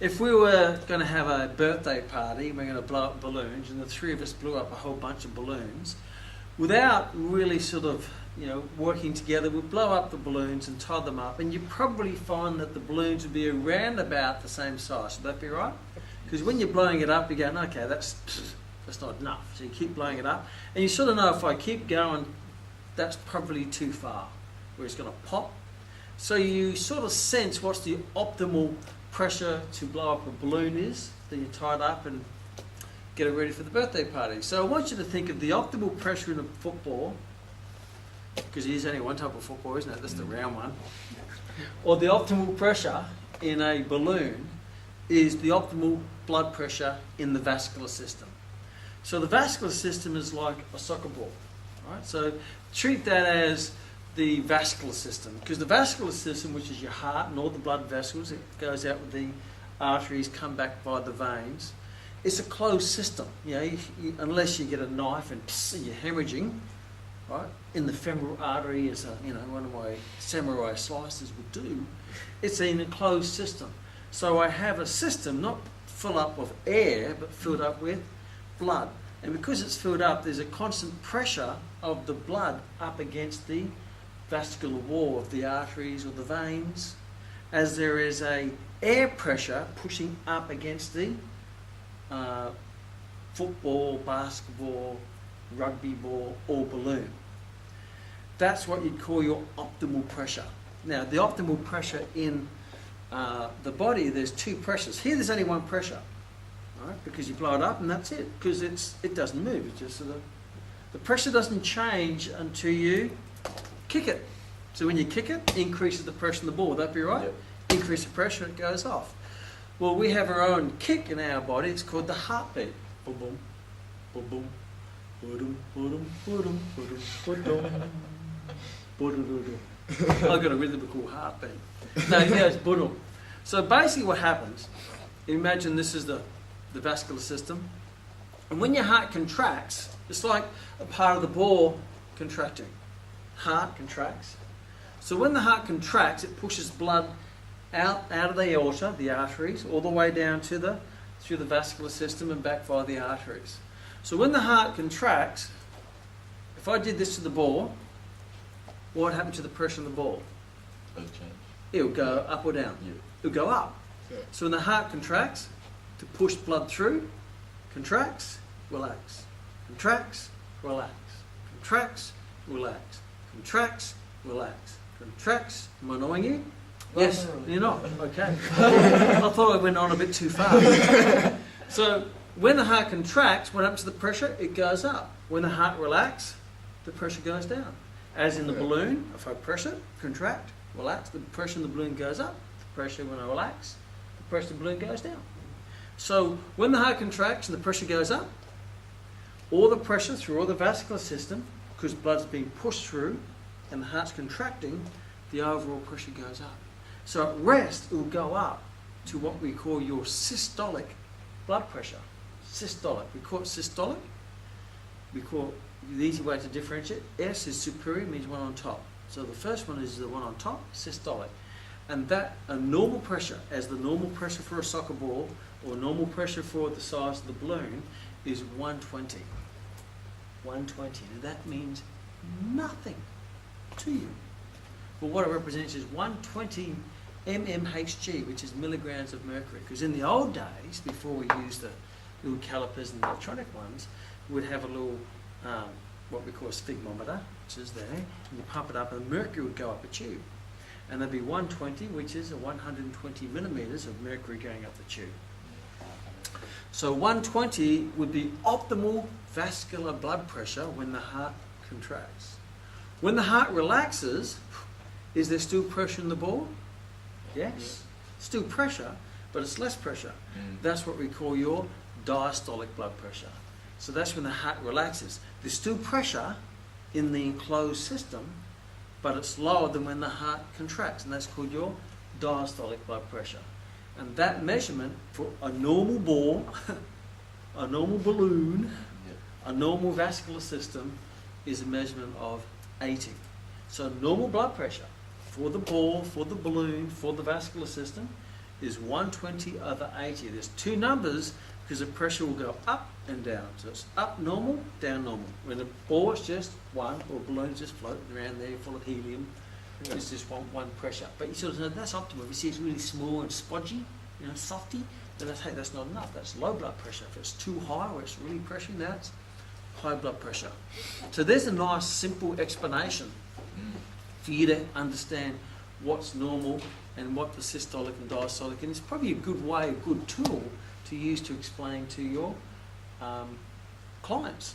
if we were going to have a birthday party, we're going to blow up balloons, and the three of us blew up a whole bunch of balloons, without really sort of, working together, we'd blow up the balloons and tie them up, and you'd probably find that the balloons would be around about the same size. Would that be right? Because when you're blowing it up, you're going, okay, that's not enough. So you keep blowing it up, and you sort of know if I keep going, that's probably too far, where it's going to pop. So you sort of sense what's the optimal pressure to blow up a balloon is, then you tie it up and get it ready for the birthday party. So I want you to think of the optimal pressure in a football, because there's only one type of football, isn't it? That's the round one. Or the optimal pressure in a balloon is the optimal blood pressure in the vascular system. So the vascular system is like a soccer ball, right? So treat that as the vascular system, because the vascular system, which is your heart and all the blood vessels, it goes out with the arteries, come back by the veins. It's a closed system, unless you get a knife and you're hemorrhaging, right? In the femoral artery, as one of my samurai slicers would do. It's an enclosed system. So I have a system not full up with air, but filled up with blood. And because it's filled up, there's a constant pressure of the blood up against the vascular wall of the arteries or the veins, as there is a air pressure pushing up against the football, basketball, rugby ball or balloon. That's what you'd call your optimal pressure. Now, the optimal pressure in the body, there's two pressures. Here there's only one pressure, right? Because you blow it up and that's it, because it doesn't move. It's just sort of, the pressure doesn't change until you kick it. So when you kick it, increases the pressure in the ball. Would that be right? Yep. Increase the pressure, it goes off. Well, we have our own kick in our body. It's called the heartbeat. Boom, boom, boom, boom, boom, boom, boom, boom, boom. I've got a rhythmical heartbeat. No, it goes boom. So basically what happens, imagine this is the vascular system. And when your heart contracts, it's like a part of the ball contracting. Heart contracts. So when the heart contracts, it pushes blood out of the aorta, the arteries, all the way down through the vascular system and back via the arteries. So when the heart contracts, if I did this to the ball, what would happen to the pressure in the ball? It'll change. It'll go up or down? Yeah. It'll go up. Yeah. So when the heart contracts, to push blood through, contracts, relax. Contracts, relax. Contracts, relax. Contracts, relax. Contracts. Am I annoying you? Yes, you're not. Okay. I thought I went on a bit too far. So when the heart contracts, what happens to the pressure? It goes up. When the heart relaxes, the pressure goes down. As in the balloon, if I press it, contract, relax, the pressure in the balloon goes up. The pressure when I relax, the pressure in the balloon goes down. So when the heart contracts and the pressure goes up, all the pressure through all the vascular system, because blood's being pushed through and the heart's contracting, the overall pressure goes up. So at rest, it will go up to what we call your systolic blood pressure. Systolic. We call it systolic. We call the easy way to differentiate. S is superior, means one on top. So the first one is the one on top, systolic. And that, a normal pressure, as the normal pressure for a soccer ball, or normal pressure for the size of the balloon, is 120. 120. Now that means nothing to you. But what it represents is 120 mmHg, which is milligrams of mercury. Because in the old days, before we used the little calipers and the electronic ones, we'd have a little, what we call a sphygmometer, which is there, and you pump it up and the mercury would go up a tube. And there'd be 120, which is 120 millimeters of mercury going up the tube. So 120 would be optimal vascular blood pressure when the heart contracts. When the heart relaxes, is there still pressure in the ball? Yes. Still pressure, but it's less pressure. That's what we call your diastolic blood pressure. So that's when the heart relaxes. There's still pressure in the enclosed system, but it's lower than when the heart contracts, and that's called your diastolic blood pressure. And that measurement for a normal ball, a normal balloon, a normal vascular system is a measurement of 80. So normal blood pressure for the ball, for the balloon, for the vascular system is 120/80. There's two numbers because the pressure will go up and down. So it's up normal, down normal. When a ball is just one, or a balloon is just floating around there full of helium, it's just one pressure. But you sort of know that's optimal. If you see it's really small and spongy, softy, then hey, that's not enough. That's low blood pressure. If it's too high or it's really pressuring, that's high blood pressure. So there's a nice simple explanation for you to understand what's normal and what the systolic and diastolic, and it's probably a good way, a good tool to use to explain to your clients.